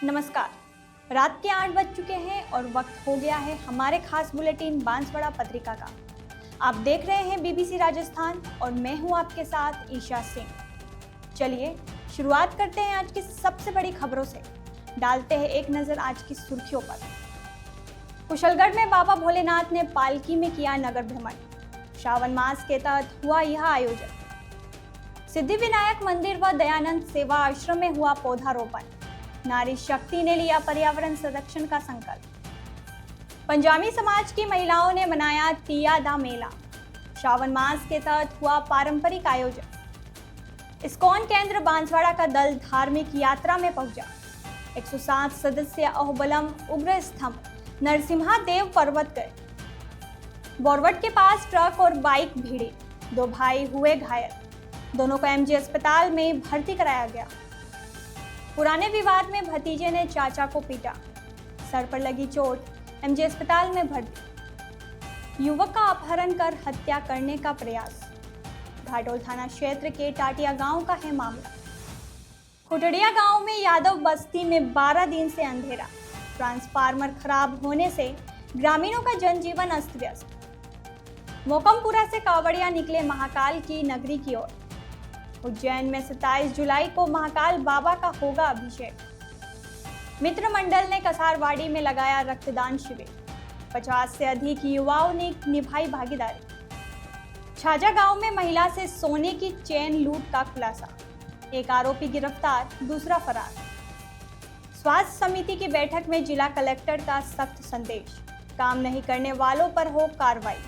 नमस्कार। रात के 8 बज चुके हैं और वक्त हो गया है हमारे खास बुलेटिन बांसवाड़ा पत्रिका का। आप देख रहे हैं बीबीसी राजस्थान और मैं हूं आपके साथ ईशा सिंह। चलिए शुरुआत करते हैं आज की सबसे बड़ी खबरों से। डालते हैं एक नजर आज की सुर्खियों पर। कुशलगढ़ में बाबा भोलेनाथ ने पालकी में किया नगर भ्रमण। श्रावण मास के तहत हुआ यह आयोजन। सिद्धिविनायक मंदिर व दयानंद सेवा आश्रम में हुआ पौधारोपण। नारी शक्ति ने लिया पर्यावरण संरक्षण का संकल्प। पंजाबी समाज की महिलाओं ने मनाया तिया दा मेला। श्रावण मास के तहत हुआ पारंपरिक आयोजन। इस्कॉन केंद्र बांसवाड़ा का दल धार्मिक यात्रा में पहुंचा। 107 सदस्य अहोबलम उग्र स्तंभ नरसिम्हा देव पर्वत गए। बोरवट के पास ट्रक और बाइक भिड़ी। 2 भाई हुए घायल। दोनों को एमजी अस्पताल में भर्ती कराया गया। पुराने विवाद में भतीजे ने चाचा को पीटा। सर पर लगी चोट, एमजी अस्पताल में भर्ती। युवक का अपहरण कर हत्या करने का प्रयास। घाटोल थाना क्षेत्र के टाटिया गांव का है मामला। खुटड़िया गांव में यादव बस्ती में 12 दिन से अंधेरा। ट्रांसफार्मर खराब होने से ग्रामीणों का जनजीवन अस्त व्यस्त। मोकमपुरा से कांवड़िया निकले महाकाल की नगरी की ओर। उज्जैन में 27 जुलाई को महाकाल बाबा का होगा अभिषेक। मित्र मंडल ने कसारवाड़ी में लगाया रक्तदान शिविर। 50 से अधिक युवाओं ने निभाई भागीदारी। छाजा गांव में महिला से सोने की चेन लूट का खुलासा। एक आरोपी गिरफ्तार, दूसरा फरार। स्वास्थ्य समिति की बैठक में जिला कलेक्टर का सख्त संदेश, काम नहीं करने वालों पर हो कार्रवाई।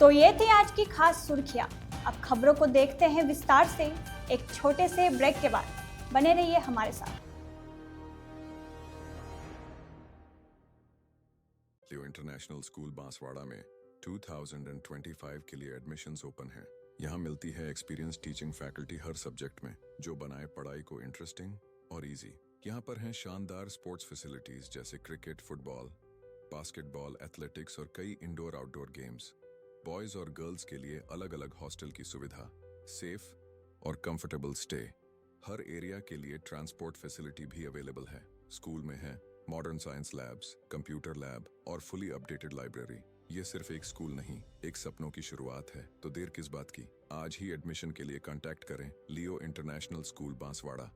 तो ये थी आज की खास सुर्खियां। अब खबरों को देखते हैं विस्तार से एक छोटे से ब्रेक के बाद। बने रहिए हमारे साथ। लियो इंटरनेशनल स्कूल बांसवाड़ा में 2025 के लिए एडमिशन्स ओपन हैं। यहाँ मिलती है एक्सपीरियंस टीचिंग फैकल्टी हर सब्जेक्ट में, जो बनाए पढ़ाई को इंटरेस्टिंग और इजी। यहाँ पर हैं शानदार स्पोर्ट्स फैसिलिटीज जैसे क्रिकेट, फुटबॉल, बास्केटबॉल, एथलेटिक्स और कई इंडोर आउटडोर गेम्स। बॉयज और गर्ल्स के लिए अलग अलग हॉस्टल की सुविधा, सेफ और कंफर्टेबल स्टे। हर एरिया के लिए ट्रांसपोर्ट फैसिलिटी भी अवेलेबल है। स्कूल में है modern science labs, computer lab और फुली अपडेटेड लाइब्रेरी। ये सिर्फ एक स्कूल नहीं, एक सपनों की शुरुआत है। तो देर किस बात की, आज ही एडमिशन के लिए कांटेक्ट करें लियो इंटरनेशनल स्कूल बांसवाड़ा।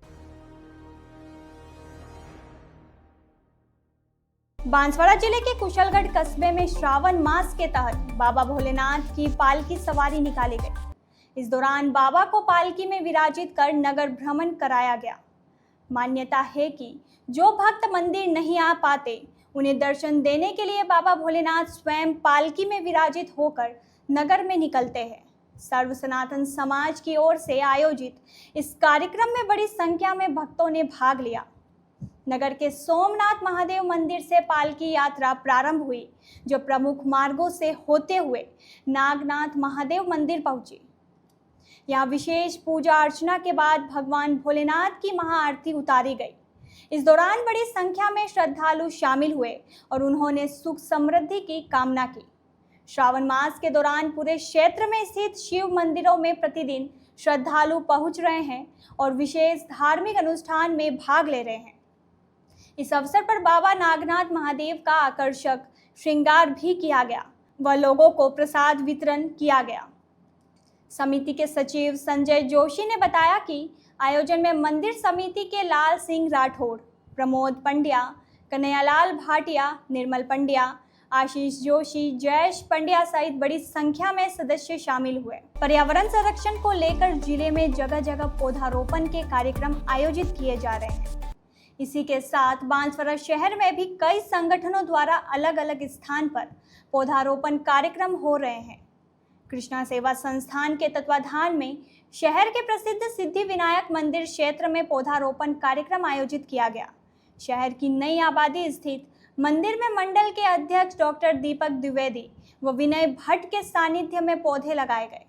बांसवाड़ा जिले के कुशलगढ़ कस्बे में श्रावण मास के तहत बाबा भोलेनाथ की पालकी सवारी निकाली गई। इस दौरान बाबा को पालकी में विराजित कर नगर भ्रमण कराया गया। मान्यता है कि जो भक्त मंदिर नहीं आ पाते, उन्हें दर्शन देने के लिए बाबा भोलेनाथ स्वयं पालकी में विराजित होकर नगर में निकलते हैं। सर्व सनातन समाज की ओर से आयोजित इस कार्यक्रम में बड़ी संख्या में भक्तों ने भाग लिया। नगर के सोमनाथ महादेव मंदिर से पालकी यात्रा प्रारंभ हुई, जो प्रमुख मार्गों से होते हुए नागनाथ महादेव मंदिर पहुंची। यहाँ विशेष पूजा अर्चना के बाद भगवान भोलेनाथ की महाआरती उतारी गई। इस दौरान बड़ी संख्या में श्रद्धालु शामिल हुए और उन्होंने सुख समृद्धि की कामना की। श्रावण मास के दौरान पूरे क्षेत्र में स्थित शिव मंदिरों में प्रतिदिन श्रद्धालु पहुंच रहे हैं और विशेष धार्मिक अनुष्ठान में भाग ले रहे हैं। इस अवसर पर बाबा नागनाथ महादेव का आकर्षक श्रृंगार भी किया गया व लोगों को प्रसाद वितरण किया गया। समिति के सचिव संजय जोशी ने बताया कि आयोजन में मंदिर समिति के लाल सिंह राठौड़, प्रमोद पंड्या, कन्हैयालाल भाटिया, निर्मल पंड्या, आशीष जोशी, जयेश पंड्या सहित बड़ी संख्या में सदस्य शामिल हुए। पर्यावरण संरक्षण को लेकर जिले में जगह जगह पौधारोपण के कार्यक्रम आयोजित किए जा रहे हैं। इसी के साथ बांसवाड़ा शहर में भी कई संगठनों द्वारा अलग अलग स्थान पर पौधारोपण कार्यक्रम हो रहे हैं। कृष्णा सेवा संस्थान के तत्वाधान में शहर के प्रसिद्ध सिद्धिविनायक मंदिर क्षेत्र में पौधारोपण कार्यक्रम आयोजित किया गया। शहर की नई आबादी स्थित मंदिर में मंडल के अध्यक्ष डॉक्टर दीपक द्विवेदी व विनय भट्ट के सानिध्य में पौधे लगाए गए।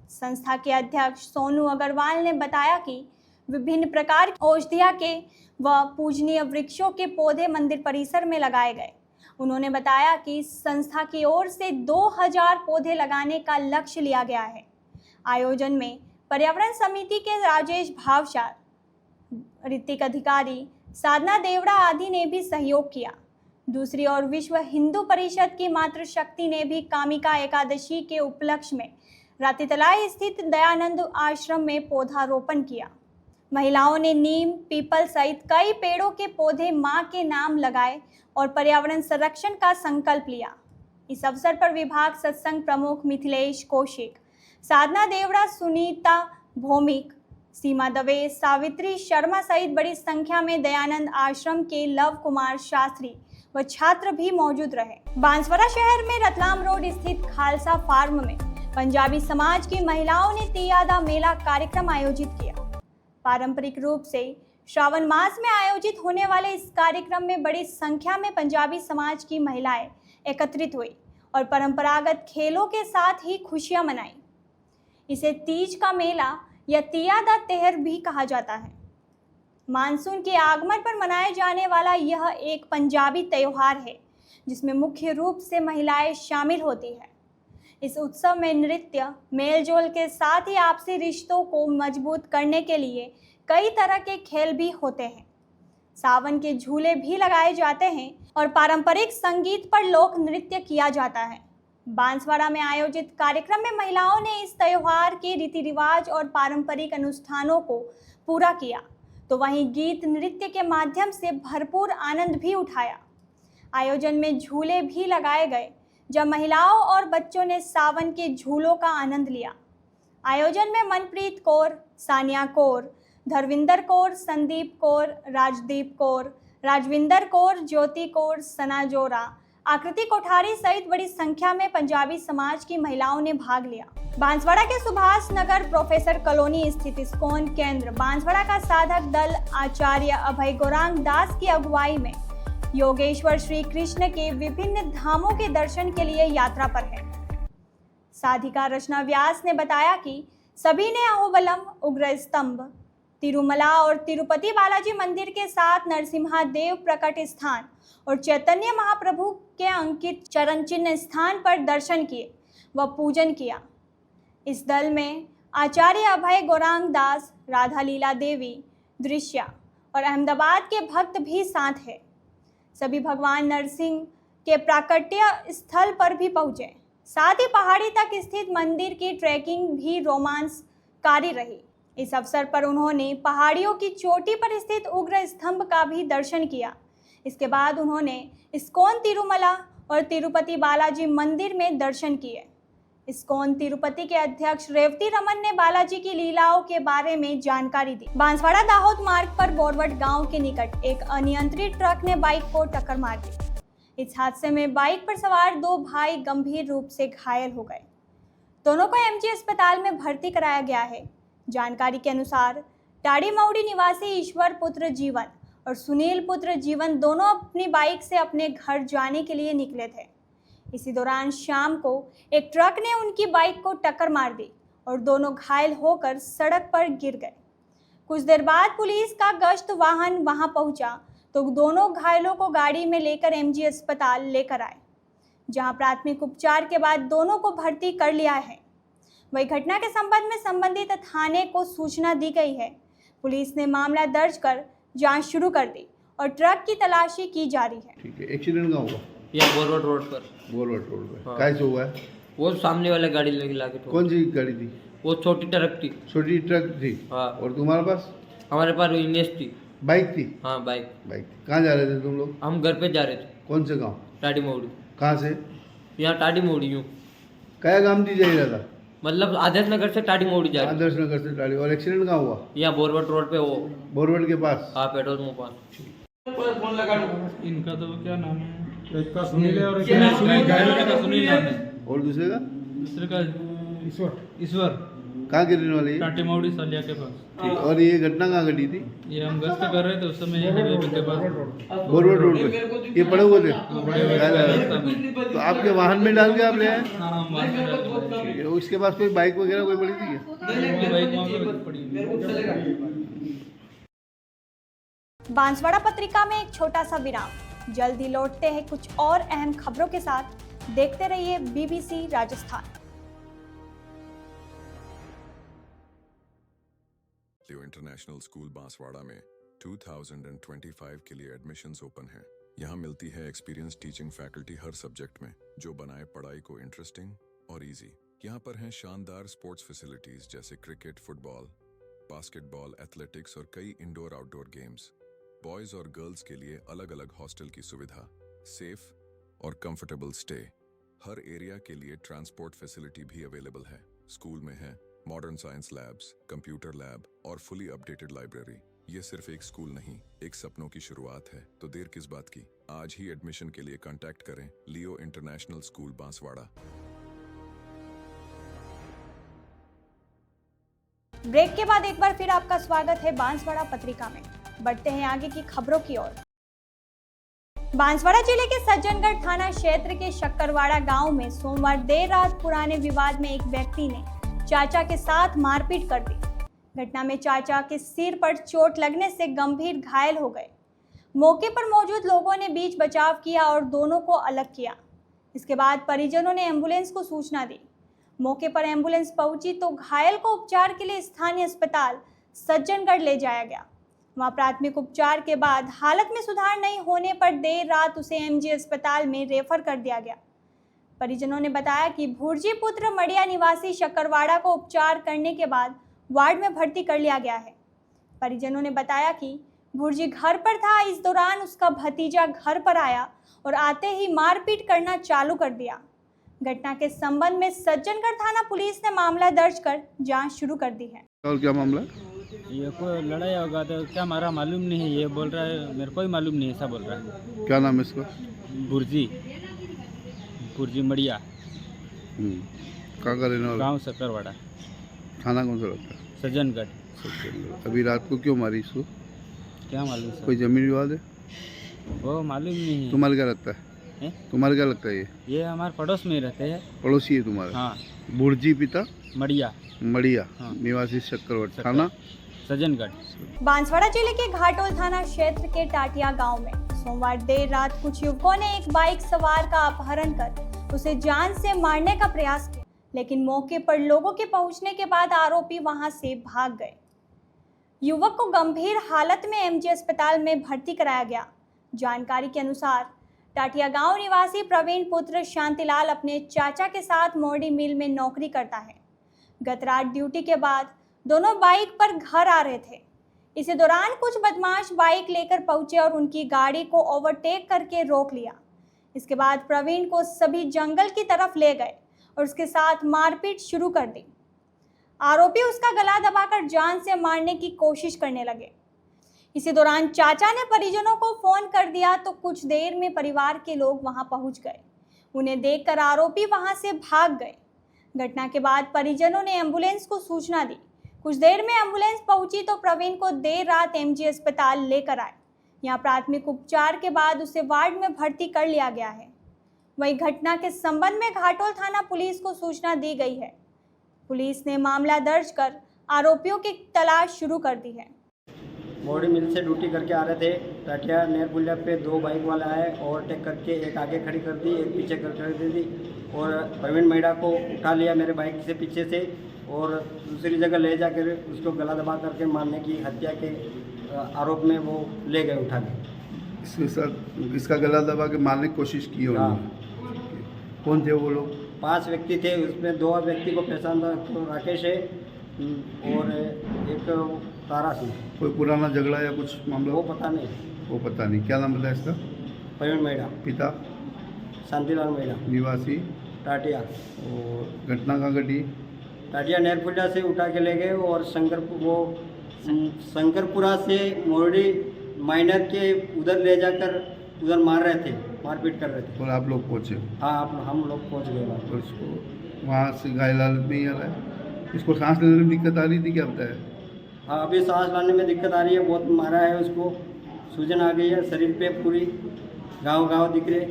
संस्था के अध्यक्ष सोनू अग्रवाल ने बताया कि विभिन्न प्रकार की औषधिया के व पूजनीय वृक्षों के पौधे मंदिर परिसर में लगाए गए। उन्होंने बताया कि संस्था की ओर से 2000 पौधे लगाने का लक्ष्य लिया गया है। आयोजन में पर्यावरण समिति के राजेश भावसार, ऋतिक अधिकारी, साधना देवड़ा आदि ने भी सहयोग किया। दूसरी ओर विश्व हिंदू परिषद की मातृशक्ति ने भी कामिका एकादशी के उपलक्ष्य में रातितलाई स्थित दयानंद आश्रम में पौधारोपण किया। महिलाओं ने नीम, पीपल सहित कई पेड़ों के पौधे मां के नाम लगाए और पर्यावरण संरक्षण का संकल्प लिया। इस अवसर पर विभाग सत्संग प्रमुख मिथिलेश कौशिक, साधना देवड़ा, सुनीता भौमिक, सीमा दवे, सावित्री शर्मा सहित बड़ी संख्या में दयानंद आश्रम के लव कुमार शास्त्री व छात्र भी मौजूद रहे। बांसवाड़ा शहर में रतलाम रोड स्थित खालसा फार्म में पंजाबी समाज की महिलाओं ने तियादा मेला कार्यक्रम आयोजित किया। पारंपरिक रूप से श्रावण मास में आयोजित होने वाले इस कार्यक्रम में बड़ी संख्या में पंजाबी समाज की महिलाएं एकत्रित हुई और परंपरागत खेलों के साथ ही खुशियां मनाई। इसे तीज का मेला या तियादा तेहर भी कहा जाता है। मानसून के आगमन पर मनाया जाने वाला यह एक पंजाबी त्योहार है जिसमें मुख्य रूप से महिलाएं शामिल होती है। इस उत्सव में नृत्य, मेलजोल के साथ ही आपसी रिश्तों को मजबूत करने के लिए कई तरह के खेल भी होते हैं। सावन के झूले भी लगाए जाते हैं और पारंपरिक संगीत पर लोक नृत्य किया जाता है। बांसवाड़ा में आयोजित कार्यक्रम में महिलाओं ने इस त्योहार के रीति रिवाज और पारंपरिक अनुष्ठानों को पूरा किया, तो वहीं गीत नृत्य के माध्यम से भरपूर आनंद भी उठाया। आयोजन में झूले भी लगाए गए जब महिलाओं और बच्चों ने सावन के झूलों का आनंद लिया। आयोजन में मनप्रीत कौर, सानिया कौर, धर्विंदर कौर, संदीप कौर, राजदीप कौर, राजविंदर कौर, ज्योति कौर, सना जोरा, आकृति कोठारी सहित बड़ी संख्या में पंजाबी समाज की महिलाओं ने भाग लिया। बांसवाड़ा के सुभाष नगर प्रोफेसर कॉलोनी स्थित इस्कॉन केंद्र बांसवाड़ा का साधक दल आचार्य अभय गौरांग दास की अगुवाई में योगेश्वर श्री कृष्ण के विभिन्न धामों के दर्शन के लिए यात्रा पर है। साधिका रचना व्यास ने बताया कि सभी ने अहोबलम, उग्र स्तंभ, तिरुमला और तिरुपति बालाजी मंदिर के साथ नरसिम्हा देव प्रकट स्थान और चैतन्य महाप्रभु के अंकित चरण चिन्ह स्थान पर दर्शन किए व पूजन किया। इस दल में आचार्य अभय गौरांग दास, राधा लीला देवी, दृश्या और अहमदाबाद के भक्त भी साथ है। सभी भगवान नरसिंह के प्राकट्य स्थल पर भी पहुंचे। साथ ही पहाड़ी तक स्थित मंदिर की ट्रैकिंग भी रोमांचकारी रही। इस अवसर पर उन्होंने पहाड़ियों की चोटी पर स्थित उग्र स्तंभ का भी दर्शन किया। इसके बाद उन्होंने इस्कॉन तिरुमला और तिरुपति बालाजी मंदिर में दर्शन किए। इस्कॉन तिरुपति के अध्यक्ष रेवती रमन ने बालाजी की लीलाओं के बारे में जानकारी दी। बांसवाड़ा दाहोद मार्ग पर बोरवट गांव के निकट एक अनियंत्रित ट्रक ने बाइक को टक्कर मार दी। इस हादसे में बाइक पर सवार दो भाई गंभीर रूप से घायल हो गए। दोनों को एमजी अस्पताल में भर्ती कराया गया है। जानकारी के अनुसार टाड़ी मौड़ी निवासी ईश्वर पुत्र जीवन और सुनील पुत्र जीवन दोनों अपनी बाइक से अपने घर जाने के लिए निकले थे। इसी दौरान शाम को एक ट्रक ने उनकी बाइक को टक्कर मार दी और दोनों घायल होकर सड़क पर गिर गए। कुछ देर बाद पुलिस का गश्त वाहन वहां पहुंचा तो दोनों घायलों को गाड़ी में लेकर एमजी अस्पताल लेकर आए, जहां प्राथमिक उपचार के बाद दोनों को भर्ती कर लिया है। वही घटना के संबंध में संबंधित थाने को सूचना दी गई है। पुलिस ने मामला दर्ज कर जांच शुरू कर दी और ट्रक की तलाशी की जा रही है। ठीक है। एक्सीडेंट कहाँ हुआ? यहाँ बोरवट रोड पर। बोरवट रोड पे। हाँ। कैसे हुआ है? वो सामने वाले गाड़ी लगी लाके ठोक। कौन सी गाड़ी थी? वो छोटी ट्रक थी। छोटी ट्रक थी? हाँ। और तुम्हारे पास? हमारे पास इनेस थी। बाइक थी? हाँ बाइक। बाइक थी। कहाँ जा रहे थे तुम लोग? हम घर पे जा रहे थे। कौन से गाँव? टाडी मोड़ी। कहाँ से? यहाँ टाडी मोड़ी यूँ क्या काम थी जा रहा था? मतलब आदर्श नगर से टाडी मोड़ी जा रहे आदर्श नगर से टाड़ी। और एक्सीडेंट कहाँ हुआ? यहाँ बोरवट रोड पे वो। बोरवट के पास? हाँ पेट्रोल पंप पास। इनका तो क्या नाम है? एक का सुनील है और एक का सुनील नाम है और दूसरे का? दूसरे का ईश्वर। कहाँ गिरने वाली है? टाटी मौड़ी सालिया के पास। ठीक। और ये घटना कहाँ घटी थी? ये हम गश्त कर रहे थे उस समय ये हाईवे के पास बोरवट रोड पे ये पड़े हुए थे? तो आपके वाहन में डाल के आप ले आए? हाँ हम वहाँ पे डाल के ठीक है। उसके पास कोई बाइक वगैरह कोई पड़ी थी क्या? बाइक वहाँ पे पड़ी हुई है। बांसवाड़ा पत्रिका में एक छोटा सा विराम। जल्दी लौटते हैं कुछ और अहम खबरों के साथ। देखते रहिए बीबीसी राजस्थान। लियो इंटरनेशनल स्कूल बांसवाड़ा में 2025 के लिए एडमिशन्स ओपन हैं। यहाँ मिलती है एक्सपीरियंस टीचिंग फैकल्टी हर सब्जेक्ट में, जो बनाए पढ़ाई को इंटरेस्टिंग और इजी। यहाँ पर हैं शानदार स्पोर्ट्स फैसिलिटीज जैसे क्रिकेट, फुटबॉल, बास्केटबॉल, एथलेटिक्स और कई इंडोर आउटडोर गेम्स। बॉयज और गर्ल्स के लिए अलग अलग हॉस्टल की सुविधा, सेफ और कंफर्टेबल स्टे। हर एरिया के लिए ट्रांसपोर्ट फैसिलिटी भी अवेलेबल है। स्कूल में है modern science labs, computer lab और फुली अपडेटेड लाइब्रेरी। ये सिर्फ एक स्कूल नहीं, एक सपनों की शुरुआत है। तो देर किस बात की, आज ही एडमिशन के लिए कांटेक्ट करें लियो इंटरनेशनल स्कूल बांसवाड़ा। ब्रेक के बाद एक बार फिर आपका स्वागत है बांसवाड़ा पत्रिका में। बढ़ते हैं आगे की खबरों की ओर। बांसवाड़ा जिले के सज्जनगढ़ थाना क्षेत्र के शक्करवाड़ा गांव में सोमवार देर रात पुराने विवाद में एक व्यक्ति ने चाचा के साथ मारपीट कर दी। घटना में चाचा के सिर पर चोट लगने से गंभीर घायल हो गए। मौके पर मौजूद लोगों ने बीच बचाव किया और दोनों को अलग किया। इसके बाद परिजनों ने एम्बुलेंस को सूचना दी। मौके पर एम्बुलेंस पहुंची तो घायल को उपचार के लिए स्थानीय अस्पताल सज्जनगढ़ ले जाया गया। वहां प्राथमिक उपचार के बाद हालत में सुधार नहीं होने पर देर रात उसे एमजी अस्पताल में रेफर कर दिया गया। परिजनों ने बताया कि भुर्जी पुत्र मड़िया निवासी शक्करवाड़ा को उपचार करने के बाद वार्ड में भर्ती कर लिया गया है। परिजनों ने बताया कि भुर्जी घर पर था, इस दौरान उसका भतीजा घर पर आया और आते ही मारपीट करना चालू कर दिया। घटना के संबंध में सज्जनगढ़ थाना पुलिस ने मामला दर्ज कर जांच शुरू कर दी है। और क्या मामला? ये कोई लड़ाई होगा तो क्या हमारा मालूम नहीं है, ये बोल रहा है मेरे को ही मालूम नहीं, ऐसा बोल रहा है। क्या नाम है इसका? भुर्जी मड़िया, कहाँ का रहने वाला? गाँव शक्करवाड़ा, थाना कौन सा लगता है? सज्जनगढ़। अभी रात को क्यों मारी इसको? क्या मालूम सर? कोई जमीन विवाद है? वो मालूम नहीं है। तुम्हारे क्या लगता है? तुम्हारे क्या लगता है? ये हमारे पड़ोस में ही रहते हैं। पड़ोसी है तुम्हारे? हाँ। भुर्जी पिता मड़िया हाँ। निवासी शक्करवाड़ा, थाना सज्जनगढ़। बांसवाड़ा जिले के घाटोल थाना क्षेत्र के टाटिया गांव में सोमवार देर रात कुछ युवकों ने एक बाइक सवार का अपहरण कर उसे जान से मारने का प्रयास किया, लेकिन मौके पर लोगों के पहुंचने के बाद आरोपी वहां से भाग गए। युवक को गंभीर हालत में एमजी अस्पताल में भर्ती कराया गया। जानकारी के अनुसार टाटिया गांव निवासी प्रवीण पुत्र शांतिलाल अपने चाचा के साथ मोर्डी मिल में नौकरी करता है। गत रात ड्यूटी के बाद दोनों बाइक पर घर आ रहे थे। इसी दौरान कुछ बदमाश बाइक लेकर पहुंचे और उनकी गाड़ी को ओवरटेक करके रोक लिया। इसके बाद प्रवीण को सभी जंगल की तरफ ले गए और उसके साथ मारपीट शुरू कर दी। आरोपी उसका गला दबाकर जान से मारने की कोशिश करने लगे। इसी दौरान चाचा ने परिजनों को फोन कर दिया तो कुछ देर में परिवार के लोग वहां पहुंच गए। उन्हें देखकर आरोपी वहां से भाग गए। घटना के बाद परिजनों ने एम्बुलेंस को सूचना दी। कुछ देर में एम्बुलेंस पहुंची तो प्रवीण को देर रात एमजी अस्पताल लेकर आए। यहां प्राथमिक उपचार के बाद उसे वार्ड में भर्ती कर लिया गया है। वहीं घटना के संबंध में घाटोल थाना पुलिस को सूचना दी गई है। पुलिस ने मामला दर्ज कर आरोपियों की तलाश शुरू कर दी है। मोड़ी मिल से ड्यूटी करके आ रहे थे। टाटिया नेर पुलिया पे दो बाइक वाले आए, ओवरटेक करके एक आगे खड़ी कर दी, एक पीछे खड़ी कर दी और प्रवीण महिला को उठा लिया मेरे बाइक से पीछे से और दूसरी जगह ले जाकर उसको गला दबा करके मारने की हत्या के आरोप में वो ले गए उठा के। इसके साथ इसका गला दबा के मारने की कोशिश की उन्होंने। कौन थे वो लोग? 5 व्यक्ति थे, उसमें 2 व्यक्ति को पहचानता, तो राकेश है और एक तारा सिंह। कोई पुराना झगड़ा या कुछ मामला? वो पता नहीं। क्या नाम बताया इसका? प्रवीण महिला। पिता? शांतिलाल महिला, निवासी टाटिया। और घटना कहाँ घटी? टाटिया नेरपुरा से उठा के ले गए और शंकरपुरा से मोरडी माइनर के उधर ले जाकर उधर मारपीट कर रहे थे। और आप लोग पहुँचे? हाँ, हम लोग पहुँच गए। और इसको वहाँ से घायल हालत में ही आ रहा है। इसको सांस लेने में दिक्कत आ रही थी, क्या बताया? हाँ, अभी सांस लाने में दिक्कत आ रही है, बहुत मारा है उसको, सूजन आ गई है शरीर पे पूरी, गाँव दिख रहे,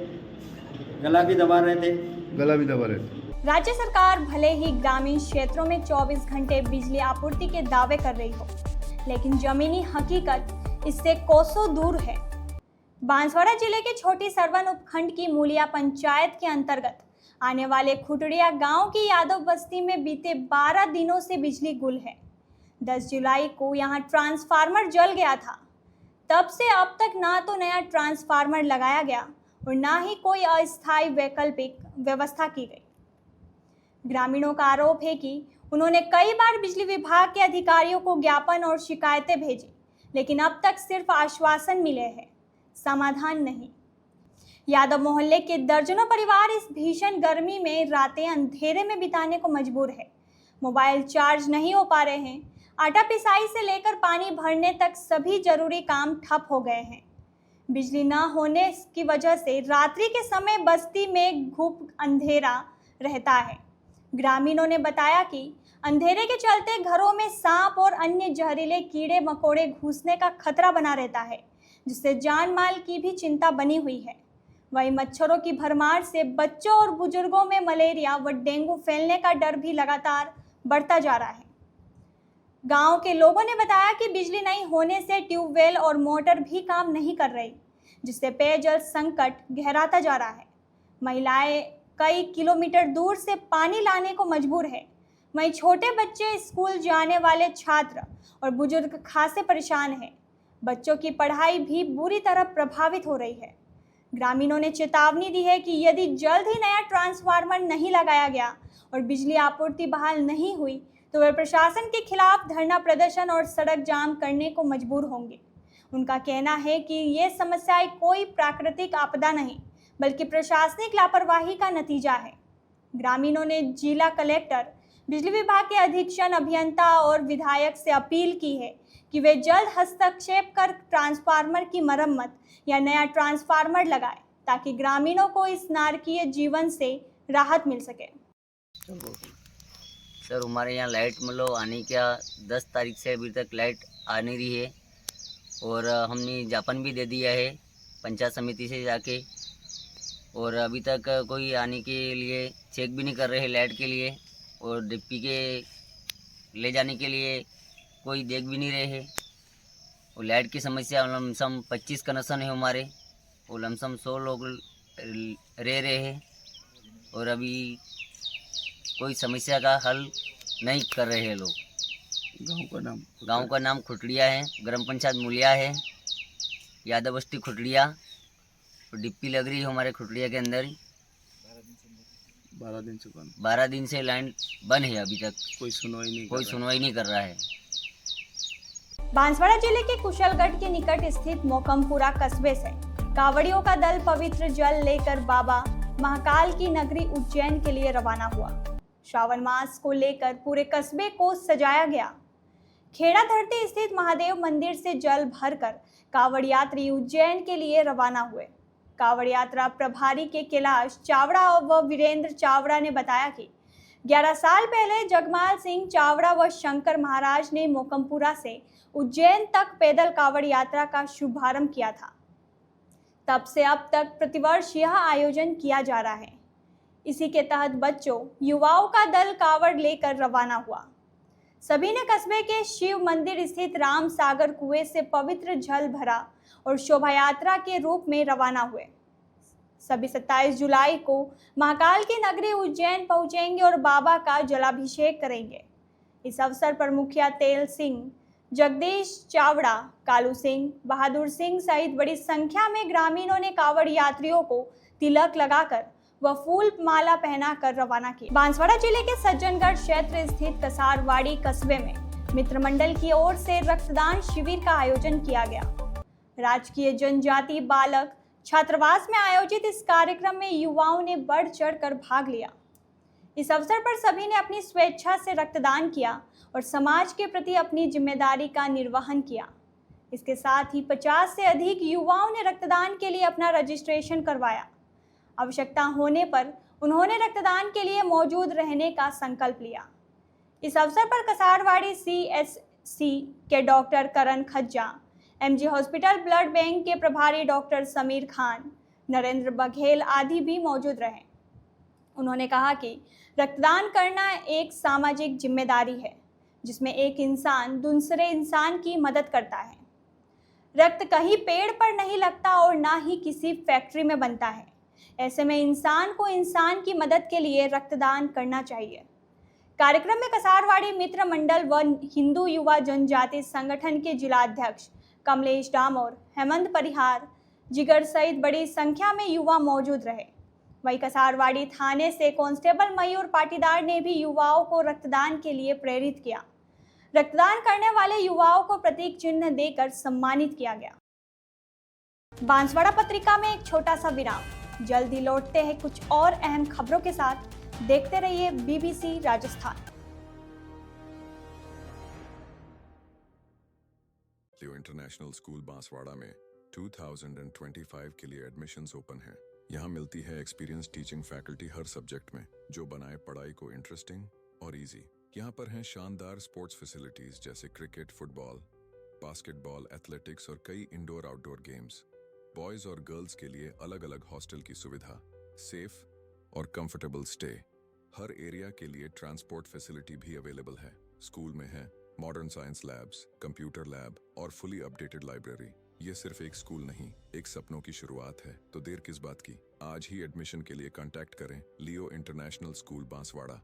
गला भी दबा रहे थे। राज्य सरकार भले ही ग्रामीण क्षेत्रों में 24 घंटे बिजली आपूर्ति के दावे कर रही हो, लेकिन जमीनी हकीकत इससे कोसों दूर है। बांसवाड़ा जिले के छोटी सरवन उपखंड की मूलिया पंचायत के अंतर्गत आने वाले खुटड़िया गांव की यादव बस्ती में बीते 12 दिनों से बिजली गुल है। 10 जुलाई को यहां ट्रांसफार्मर जल गया था। तब से अब तक ना तो नया ट्रांसफार्मर लगाया गया और ना ही कोई अस्थायी वैकल्पिक व्यवस्था की गई। ग्रामीणों का आरोप है कि उन्होंने कई बार बिजली विभाग के अधिकारियों को ज्ञापन और शिकायतें भेजी, लेकिन अब तक सिर्फ आश्वासन मिले हैं, समाधान नहीं। यादव मोहल्ले के दर्जनों परिवार इस भीषण गर्मी में रातें अंधेरे में बिताने को मजबूर है। मोबाइल चार्ज नहीं हो पा रहे हैं। आटा पिसाई से लेकर पानी भरने तक सभी जरूरी काम ठप हो गए हैं। बिजली न होने की वजह से रात्रि के समय बस्ती में घुप अंधेरा रहता है। ग्रामीणों ने बताया कि अंधेरे के चलते घरों में सांप और अन्य जहरीले कीड़े मकोड़े घुसने का खतरा बना रहता है, जिससे जान माल की भी चिंता बनी हुई है। वहीं मच्छरों की भरमार से बच्चों और बुजुर्गों में मलेरिया व डेंगू फैलने का डर भी लगातार बढ़ता जा रहा है। गांव के लोगों ने बताया कि बिजली नहीं होने से ट्यूबवेल और मोटर भी काम नहीं कर रही, जिससे पेयजल संकट गहराता जा रहा है। महिलाएं कई किलोमीटर दूर से पानी लाने को मजबूर है। वहीं छोटे बच्चे, स्कूल जाने वाले छात्र और बुजुर्ग खासे परेशान हैं। बच्चों की पढ़ाई भी बुरी तरह प्रभावित हो रही है। ग्रामीणों ने चेतावनी दी है कि यदि जल्द ही नया ट्रांसफार्मर नहीं लगाया गया और बिजली आपूर्ति बहाल नहीं हुई तो वे प्रशासन के खिलाफ धरना प्रदर्शन और सड़क जाम करने को मजबूर होंगे। उनका कहना है कि ये समस्याएं कोई प्राकृतिक आपदा नहीं, बल्कि प्रशासनिक लापरवाही का नतीजा है। ग्रामीणों ने जिला कलेक्टर, बिजली विभाग के अधीक्षण अभियंता और विधायक से अपील की है कि वे जल्द हस्तक्षेप कर ट्रांसफार्मर की मरम्मत या नया ट्रांसफार्मर लगाए, ताकि ग्रामीणों को इस नारकीय जीवन से राहत मिल सके। सर, हमारे यहाँ लाइट मतलब आने क्या 10 तारीख से अभी तक लाइट आ नहीं रही है और हमने ज्ञापन भी दे दिया है पंचायत समिति से जाके, और अभी तक कोई आने के लिए चेक भी नहीं कर रहे हैं लाइट के लिए, और डिप्टी के ले जाने के लिए कोई देख भी नहीं रहे हैं। और लाइट की समस्या लमसम 25 कनेक्शन है हमारे, और लमसम 100 लोग रह रहे हैं और अभी कोई समस्या का हल नहीं कर रहे हैं लोग। गांव का नाम खुटड़िया है, ग्राम पंचायत मूलिया है, यादव बस्ती खुटड़िया, और डिप्पी लग रही है हमारे खुटड़िया के अंदर। 12 दिन से लाइन बंद है, अभी तक कोई सुनवाई नहीं कर रहा है। बांसवाड़ा जिले के कुशलगढ़ के निकट स्थित मोकमपुरा कस्बे से कांवड़ियों का दल पवित्र जल लेकर बाबा महाकाल की नगरी उज्जैन के लिए रवाना हुआ। श्रावण मास को लेकर पूरे कस्बे को सजाया गया। खेड़ा धरती स्थित महादेव मंदिर से जल भरकर कांवड़ यात्री उज्जैन के लिए रवाना हुए। कांवड़ यात्रा प्रभारी के कैलाश चावड़ा व वीरेंद्र चावड़ा ने बताया कि 11 साल पहले जगमाल सिंह चावड़ा व शंकर महाराज ने मोकमपुरा से उज्जैन तक पैदल कांवड़ यात्रा का शुभारंभ किया था। तब से अब तक प्रतिवर्ष यह आयोजन किया जा रहा है। इसी के तहत बच्चों, युवाओं का दल कांवड़ लेकर रवाना हुआ। सभी ने कस्बे के शिव मंदिर स्थित राम सागर कुएं से पवित्र जल भरा और शोभा यात्रा के रूप में रवाना हुए। सभी 27 जुलाई को महाकाल की नगरी उज्जैन पहुंचेंगे और बाबा का जलाभिषेक करेंगे। इस अवसर पर मुखिया तेल सिंह, जगदीश चावड़ा, कालू सिंह, बहादुर सिंह सहित बड़ी संख्या में ग्रामीणों ने कांवड़ यात्रियों को तिलक लगाकर व फूल माला पहनाकर रवाना किया। बांसवाड़ा जिले के सज्जनगढ़ क्षेत्र स्थित कसारवाड़ी कस्बे में मित्र मंडल की ओर से रक्तदान शिविर का आयोजन किया गया। राजकीय जनजाति बालक छात्रावास में आयोजित इस कार्यक्रम में युवाओं ने बढ़ चढ़कर भाग लिया। इस अवसर पर सभी ने अपनी स्वेच्छा से रक्तदान किया और समाज के प्रति अपनी जिम्मेदारी का निर्वहन किया। इसके साथ ही 50 से अधिक युवाओं ने रक्तदान के लिए अपना रजिस्ट्रेशन करवाया। आवश्यकता होने पर उन्होंने रक्तदान के लिए मौजूद रहने का संकल्प लिया। इस अवसर पर कसारवाड़ी CSC के डॉक्टर करण खज्जा, MG हॉस्पिटल ब्लड बैंक के प्रभारी डॉक्टर समीर खान, नरेंद्र बघेल आदि भी मौजूद रहे। उन्होंने कहा कि रक्तदान करना एक सामाजिक जिम्मेदारी है, जिसमें एक इंसान दूसरे इंसान की मदद करता है। रक्त कहीं पेड़ पर नहीं लगता और ना ही किसी फैक्ट्री में बनता है। ऐसे में इंसान को इंसान की मदद के लिए रक्तदान करना चाहिए। कार्यक्रम में कसारवाड़ी मित्र मंडल व हिंदू युवा जनजाति संगठन के जिलाध्यक्ष कमलेश डामोर, हेमंत परिहार, जिगर सहित बड़ी संख्या में युवा मौजूद रहे। वहीं कसारवाड़ी थाने से कांस्टेबल मयूर पाटीदार ने भी युवाओं को रक्तदान के लिए प्रेरित किया। रक्तदान करने वाले युवाओं को प्रतीक चिन्ह देकर सम्मानित किया गया। बांसवाड़ा पत्रिका में एक छोटा सा विराम। जल्द ही लौटते हैं कुछ और अहम खबरों के साथ। देखते रहिए BBC राजस्थान। लियो इंटरनेशनल स्कूल बांसवाड़ा में 2025 के लिए एडमिशन्स ओपन हैं। यहाँ मिलती है एक्सपीरियंस टीचिंग फैकल्टी हर सब्जेक्ट में, जो बनाए पढ़ाई को इंटरेस्टिंग और इजी। यहाँ पर हैं शानदार स्पोर्ट्स फैसिलिटीज जैसे क्रिकेट, फुटबॉल, बास्केटबॉल, एथलेटिक्स और कई इंडोर आउटडोर गेम्स। बॉयज और गर्ल्स के लिए अलग अलग हॉस्टल की सुविधा, सेफ और कंफर्टेबल स्टे। हर एरिया के लिए ट्रांसपोर्ट फैसिलिटी भी अवेलेबल है। स्कूल में है modern science labs, computer lab और फुली अपडेटेड लाइब्रेरी। ये सिर्फ एक स्कूल नहीं, एक सपनों की शुरुआत है। तो देर किस बात की, आज ही एडमिशन के लिए कांटेक्ट करें लियो इंटरनेशनल स्कूल बांसवाड़ा।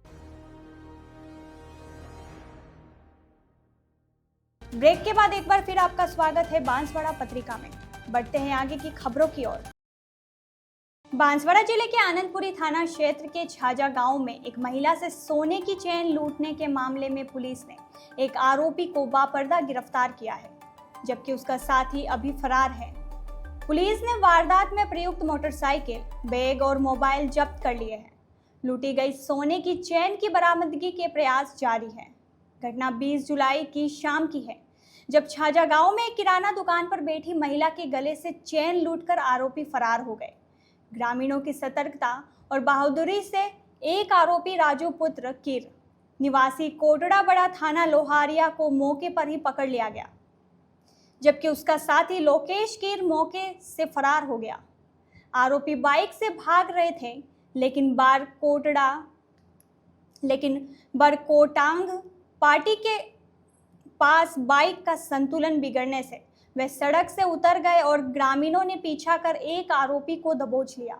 ब्रेक के बाद एक बार फिर आपका स्वागत है बांसवाड़ा पत्रिका में। बढ़ते हैं आगे की खबरों की ओर। बांसवाड़ा जिले के आनंदपुरी थाना क्षेत्र के छाजा गांव में एक महिला से सोने की चेन लूटने के मामले में पुलिस ने एक आरोपी को बापर्दा गिरफ्तार किया है, जबकि उसका साथी अभी फरार है। पुलिस ने वारदात में प्रयुक्त मोटरसाइकिल, बैग और मोबाइल जब्त कर लिए हैं। लूटी गई सोने की चेन की बरामदगी के प्रयास जारी है। घटना 20 जुलाई की शाम की है, जब छाजा गांव में एक किराना दुकान पर बैठी महिला के गले से चेन लूटकर आरोपी फरार हो गए। ग्रामीणों की सतर्कता और बहादुरी से एक आरोपी राजू पुत्र कीर निवासी कोटड़ा बड़ा थाना लोहारिया को मौके पर ही पकड़ लिया गया, जबकि उसका साथी लोकेश कीर मौके से फरार हो गया। आरोपी बाइक से भाग रहे थे, लेकिन बरकोटांग पार्टी के पास बाइक का संतुलन बिगड़ने से वे सड़क से उतर गए और ग्रामीणों ने पीछा कर एक आरोपी को दबोच लिया।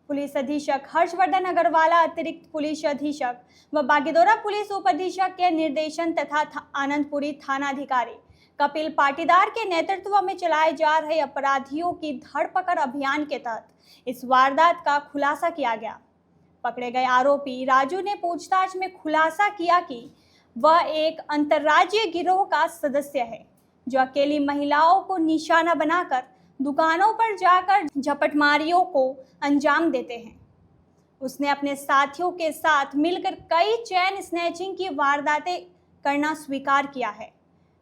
पुलिस अधीक्षक हर्षवर्धन अग्रवाला, अतिरिक्त पुलिस अधीक्षक व बागीदोरा पुलिस उप अधीक्षक के निर्देशन तथा आनंदपुरी थानाधिकारी कपिल पाटीदार के नेतृत्व में चलाए जा रहे अपराधियों की धरपकड़ अभियान के तहत इस वारदात का खुलासा किया गया। पकड़े गए आरोपी राजू ने पूछताछ में खुलासा किया कि वह एक अंतर्राज्यीय गिरोह का सदस्य है, जो अकेली महिलाओं को निशाना बनाकर दुकानों पर जाकर झपटमारियों को अंजाम देते हैं। उसने अपने साथियों के साथ मिलकर कई चेन स्नैचिंग की वारदातें करना स्वीकार किया है,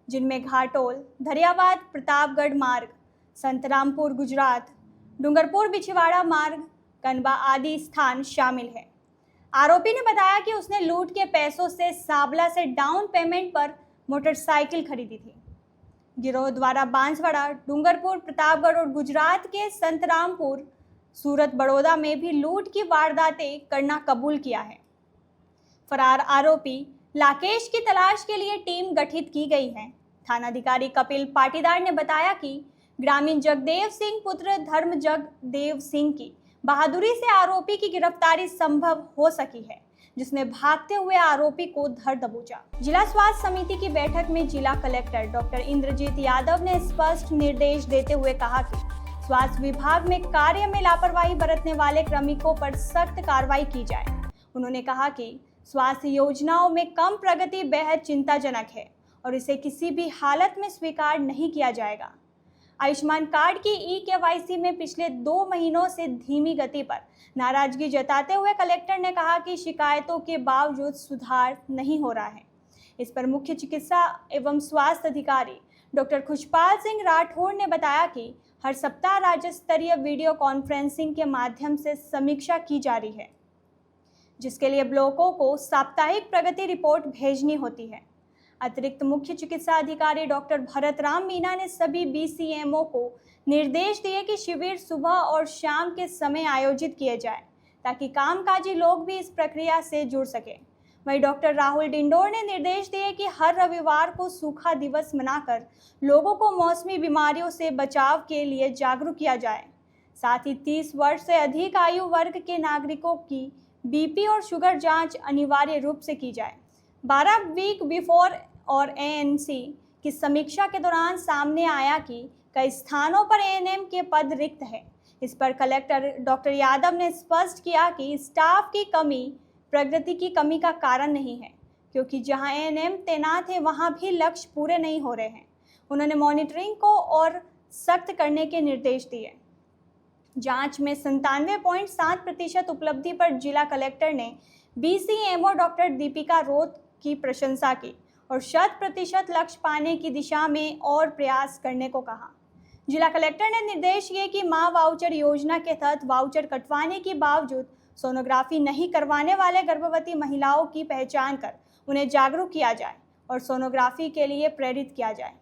जिनमें घाटोल, धरियावाद, प्रतापगढ़ मार्ग, संतरामपुर गुजरात, डूंगरपुर बिछवाड़ा मार्ग, कनबा आदि स्थान शामिल है। आरोपी ने बताया कि उसने लूट के पैसों से साबला से डाउन पेमेंट पर मोटरसाइकिल खरीदी थी। गिरोह द्वारा बांसवाड़ा, डूंगरपुर, प्रतापगढ़ और गुजरात के संतरामपुर, सूरत, बड़ौदा में भी लूट की वारदातें करना कबूल किया है। फरार आरोपी लाकेश की तलाश के लिए टीम गठित की गई है। थानाधिकारी कपिल पाटीदार ने बताया कि ग्रामीण जगदेव सिंह पुत्र धर्म जगदेव सिंह की बहादुरी से आरोपी की गिरफ्तारी संभव हो सकी है, जिसने भागते हुए आरोपी को धर दबोचा। जिला स्वास्थ्य समिति की बैठक में जिला कलेक्टर डॉक्टर इंद्रजीत यादव ने स्पष्ट निर्देश देते हुए कहा कि स्वास्थ्य विभाग में कार्य में लापरवाही बरतने वाले कार्मिकों पर सख्त कार्रवाई की जाए। उन्होंने कहा कि स्वास्थ्य योजनाओं में कम प्रगति बेहद चिंताजनक है और इसे किसी भी हालत में स्वीकार नहीं किया जाएगा। आयुष्मान कार्ड की ई-KYC में पिछले 2 महीनों से धीमी गति पर नाराजगी जताते हुए कलेक्टर ने कहा कि शिकायतों के बावजूद सुधार नहीं हो रहा है। इस पर मुख्य चिकित्सा एवं स्वास्थ्य अधिकारी डॉक्टर खुशपाल सिंह राठौड़ ने बताया कि हर सप्ताह राज्य स्तरीय वीडियो कॉन्फ्रेंसिंग के माध्यम से समीक्षा की जा रही है, जिसके लिए ब्लॉकों को साप्ताहिक प्रगति रिपोर्ट भेजनी होती है। अतिरिक्त मुख्य चिकित्सा अधिकारी डॉक्टर भरत राम मीना ने सभी BCMO को निर्देश दिए कि शिविर सुबह और शाम के समय आयोजित किए जाए, ताकि कामकाजी लोग भी इस प्रक्रिया से जुड़ सके। वहीं डॉक्टर राहुल डिंडोर ने निर्देश दिए कि हर रविवार को सूखा दिवस मनाकर लोगों को मौसमी बीमारियों से बचाव के लिए जागरूक किया जाए। साथ ही 30 वर्ष से अधिक आयु वर्ग के नागरिकों की BP और शुगर जांच अनिवार्य रूप से की जाए। 12 वीक बिफोर और ANC की समीक्षा के दौरान सामने आया कि कई स्थानों पर एएनएम के पद रिक्त हैं। इस पर कलेक्टर डॉक्टर यादव ने स्पष्ट किया कि स्टाफ की कमी प्रगति की कमी का कारण नहीं है, क्योंकि जहां एएनएम तैनात है वहां भी लक्ष्य पूरे नहीं हो रहे हैं। उन्होंने मॉनिटरिंग को और सख्त करने के निर्देश दिए। जांच में 97.7% उपलब्धि पर जिला कलेक्टर ने BCMO डॉक्टर दीपिका रोत की प्रशंसा की और 100% लक्ष्य पाने की दिशा में और प्रयास करने को कहा। जिला कलेक्टर ने निर्देश दिए कि मां वाउचर योजना के तहत वाउचर कटवाने के बावजूद सोनोग्राफी नहीं करवाने वाले गर्भवती महिलाओं की पहचान कर उन्हें जागरूक किया जाए और सोनोग्राफी के लिए प्रेरित किया जाए।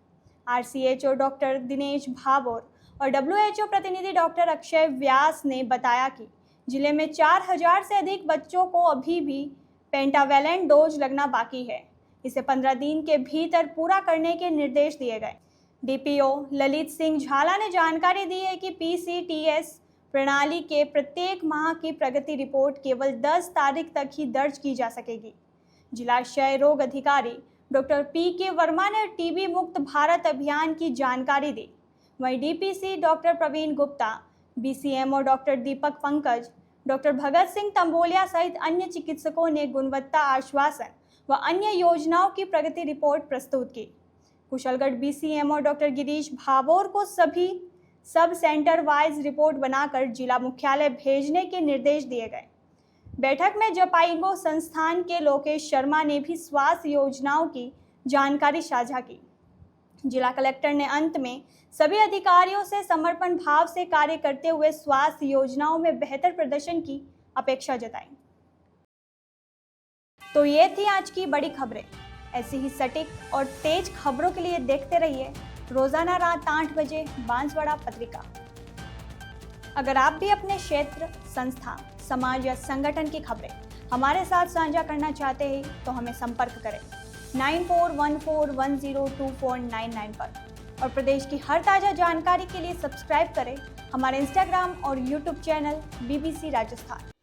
RCHO डॉक्टर दिनेश भाभोर और WHO प्रतिनिधि डॉक्टर अक्षय व्यास ने बताया कि जिले में 4000 से अधिक बच्चों को अभी भी पेंटावेलेंट डोज लगना बाकी है। इसे 15 दिन के भीतर पूरा करने के निर्देश दिए गए। DPO ललित सिंह झाला ने जानकारी दी है कि PCTS प्रणाली के प्रत्येक माह की प्रगति रिपोर्ट केवल 10 तारीख तक ही दर्ज की जा सकेगी। जिला क्षय रोग अधिकारी डॉक्टर PK वर्मा ने टीबी मुक्त भारत अभियान की जानकारी दी। वहीं DPC doctor Praveen Gupta, BCMO doctor Deepak Pankaj, doctor Bhagat Singh Tambolia सहित अन्य चिकित्सकों ने गुणवत्ता आश्वासन व अन्य योजनाओं की प्रगति रिपोर्ट प्रस्तुत की। कुशलगढ़ BCMO डॉक्टर गिरीश भाभोर को सभी सब सेंटर वाइज रिपोर्ट बनाकर जिला मुख्यालय भेजने के निर्देश दिए गए। बैठक में जपाइगो संस्थान के लोकेश शर्मा ने भी स्वास्थ्य योजनाओं की जानकारी साझा की। जिला कलेक्टर ने अंत में सभी अधिकारियों से समर्पण भाव से कार्य करते हुए स्वास्थ्य योजनाओं में बेहतर प्रदर्शन की अपेक्षा जताई। तो ये थी आज की बड़ी खबरें। ऐसी ही सटीक और तेज खबरों के लिए देखते रहिए रोजाना रात 8 बजे बांसवाड़ा पत्रिका। अगर आप भी अपने क्षेत्र, संस्था, समाज या संगठन की खबरें हमारे साथ साझा करना चाहते हैं तो हमें संपर्क करें 9414102499 पर और प्रदेश की हर ताज़ा जानकारी के लिए सब्सक्राइब करें हमारे इंस्टाग्राम और यूट्यूब चैनल BBC राजस्थान।